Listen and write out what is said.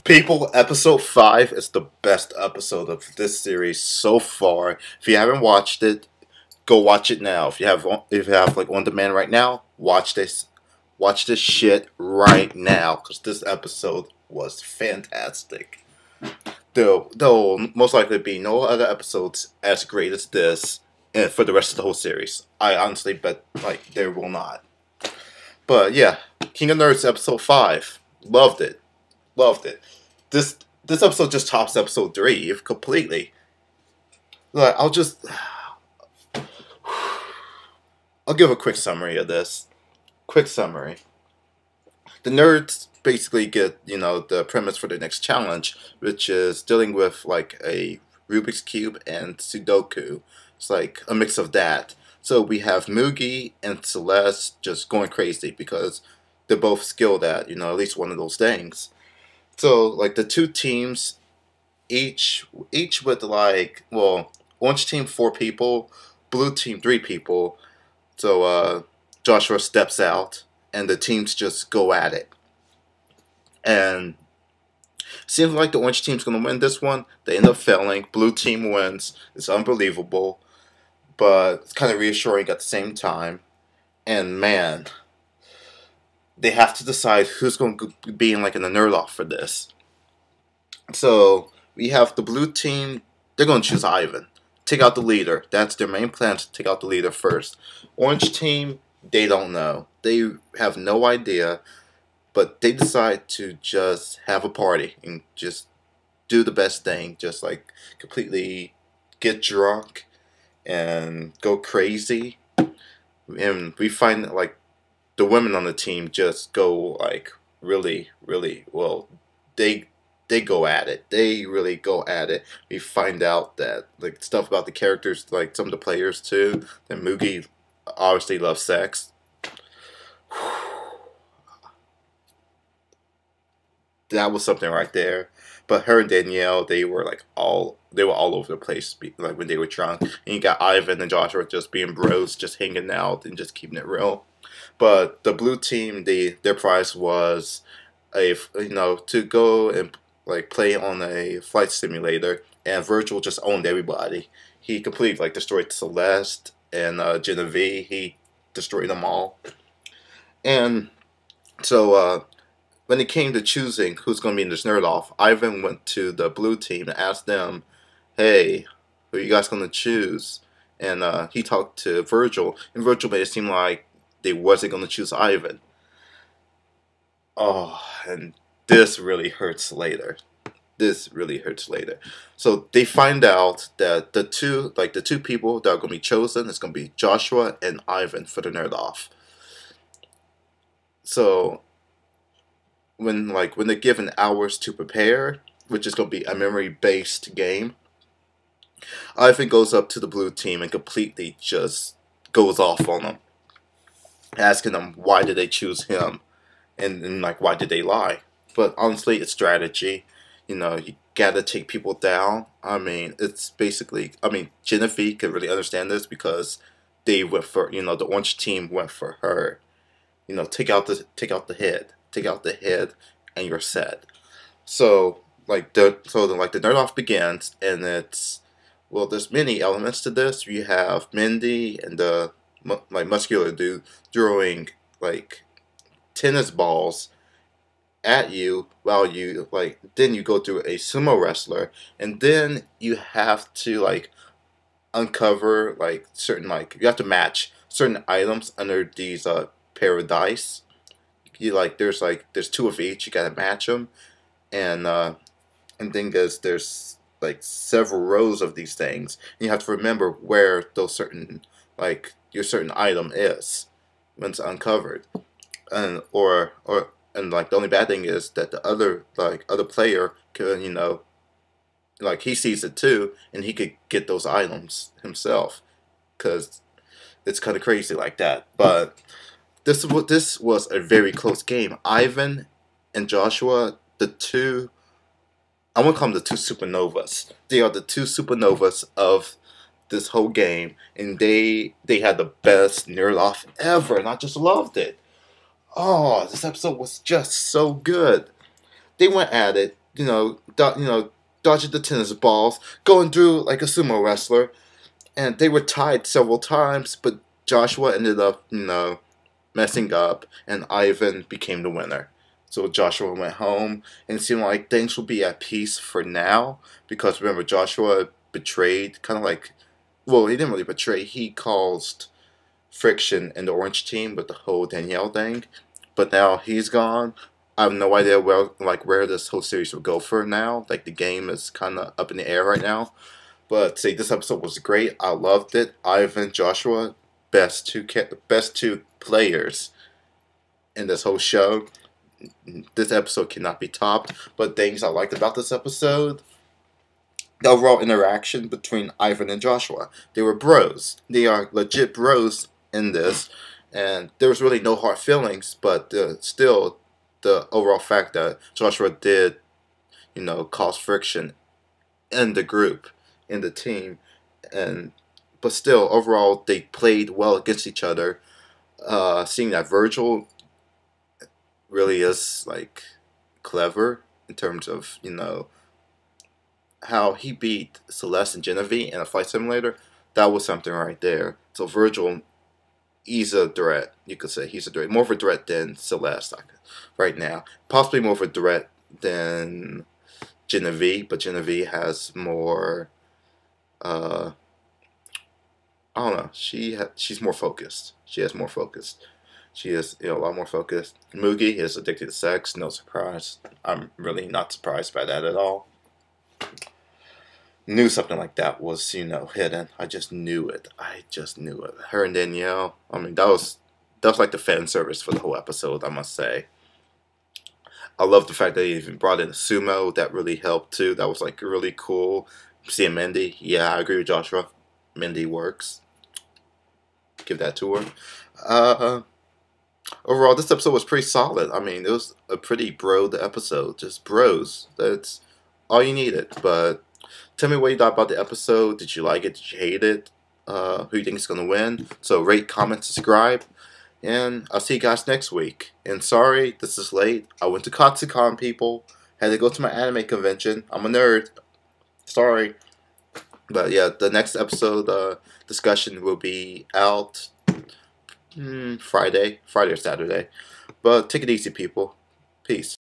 People, episode 5 is the best episode of this series so far. If you haven't watched it, go watch it now. If you have like on demand right now, watch this. Watch this shit right now because this episode was fantastic. Though most likely be no other episodes as great as this, and for the rest of the whole series. I honestly bet like there will not. But yeah, King of Nerds episode 5, loved it. Loved it. This episode just tops episode 3 completely. Like I'll give a quick summary of this. Quick summary. The nerds basically get, the premise for the next challenge, which is dealing with like a Rubik's Cube and Sudoku. It's like a mix of that. So we have Mugi and Celeste just going crazy because they're both skilled at, at least one of those things. So, like, the two teams, each with, like, well, orange team 4 people, blue team 3 people. So, Joshua steps out, and the teams just go at it. And seems like the orange team's going to win this one. They end up failing. Blue team wins. It's unbelievable. But it's kind of reassuring at the same time. And, man, they have to decide who's going to be in, like, in the nerd off for this. So we have the blue team. They're going to choose Ivan. Take out the leader. That's their main plan, to take out the leader first. Orange team, they don't know. They have no idea. But they decide to just have a party and just do the best thing. Just, like, completely get drunk and go crazy. And we find that, like, the women on the team just go, like, really, really, well, they go at it. They really go at it. We find out that, like, stuff about the characters, like, some of the players, too, that Mugi obviously loves sex. That was something right there. But her and Danielle, they were all over the place, like, when they were drunk. And you got Ivan and Joshua just being bros, just hanging out and just keeping it real. But the blue team, their prize was to go and, like, play on a flight simulator, and Virgil just owned everybody. He completely, like, destroyed Celeste and Genevieve. He destroyed them all. And so when it came to choosing who's going to be in this nerd off, Ivan went to the blue team and asked them, "Hey, who are you guys going to choose?" And he talked to Virgil, and Virgil made it seem like they wasn't going to choose Ivan. Oh, and this really hurts later. This really hurts later. So they find out that the two people that are going to be chosen is going to be Joshua and Ivan for the nerd off. So when they're given hours to prepare, which is going to be a memory-based game, Ivan goes up to the blue team and completely just goes off on them, asking them why did they choose him, and like, why did they lie. But honestly, it's strategy. You gotta take people down. I mean, it's basically, Genevieve can really understand this because they went for, the orange team went for her. Take out the head, and you're set. So the nerd off begins, and there's many elements to this. You have Mindy and the muscular dude throwing like tennis balls at you while you then you go through a sumo wrestler, and then you have to uncover certain you have to match certain items under these pair of dice. There's 2 of each. You gotta match them, and then there's several rows of these things, and you have to remember where those certain your certain item is when it's uncovered. And the only bad thing is that the other player can, he sees it too, and he could get those items himself, because it's kind of crazy like that. But this was a very close game. Ivan and Joshua, I want to call them the 2 supernovas. They are the 2 supernovas of this whole game, and they had the best nerd off ever, and I just loved it. Oh, this episode was just so good. They went at it, dodging the tennis balls, going through like a sumo wrestler, and they were tied several times, but Joshua ended up, messing up, and Ivan became the winner. So Joshua went home, and it seemed like things will be at peace for now, because remember, Joshua betrayed, kind of like, well, he didn't really betray, he caused friction in the Orange team with the whole Danielle thing, but now he's gone. I have no idea where this whole series will go for now. Like, the game is kind of up in the air right now. But say this episode was great. I loved it. Ivan, Joshua, best two players in this whole show. This episode cannot be topped. But things I liked about this episode: the overall interaction between Ivan and Joshua. They were bros. They are legit bros in this, and there was really no hard feelings. But still, the overall fact that Joshua did, cause friction in the group, in the team, but still, overall, they played well against each other. Seeing that Virgil really is like clever in terms of how he beat Celeste and Genevieve in a fight simulator, that was something right there. So Virgil, he's a threat. You could say he's a threat, more of a threat than Celeste right now. Possibly more of a threat than Genevieve, but Genevieve has more. I don't know. She's more focused. She has more focus. She is a lot more focused. Mugi is addicted to sex. No surprise. I'm really not surprised by that at all. Knew something like that was hidden. I just knew it. Her and Danielle. I mean, that was like the fan service for the whole episode, I must say. I love the fact that they even brought in a sumo. That really helped too. That was like really cool. Seeing Mindy. Yeah, I agree with Joshua. Mindy works. Give that to her. Overall, this episode was pretty solid. I mean, it was a pretty broed episode. Just bros. That's all you needed. But tell me what you thought about the episode. Did you like it? Did you hate it? Who you think is going to win? So rate, comment, subscribe. And I'll see you guys next week. And sorry, this is late. I went to Katsucon, people. Had to go to my anime convention. I'm a nerd. Sorry. But yeah, the next episode discussion will be out Friday or Saturday. But take it easy, people. Peace.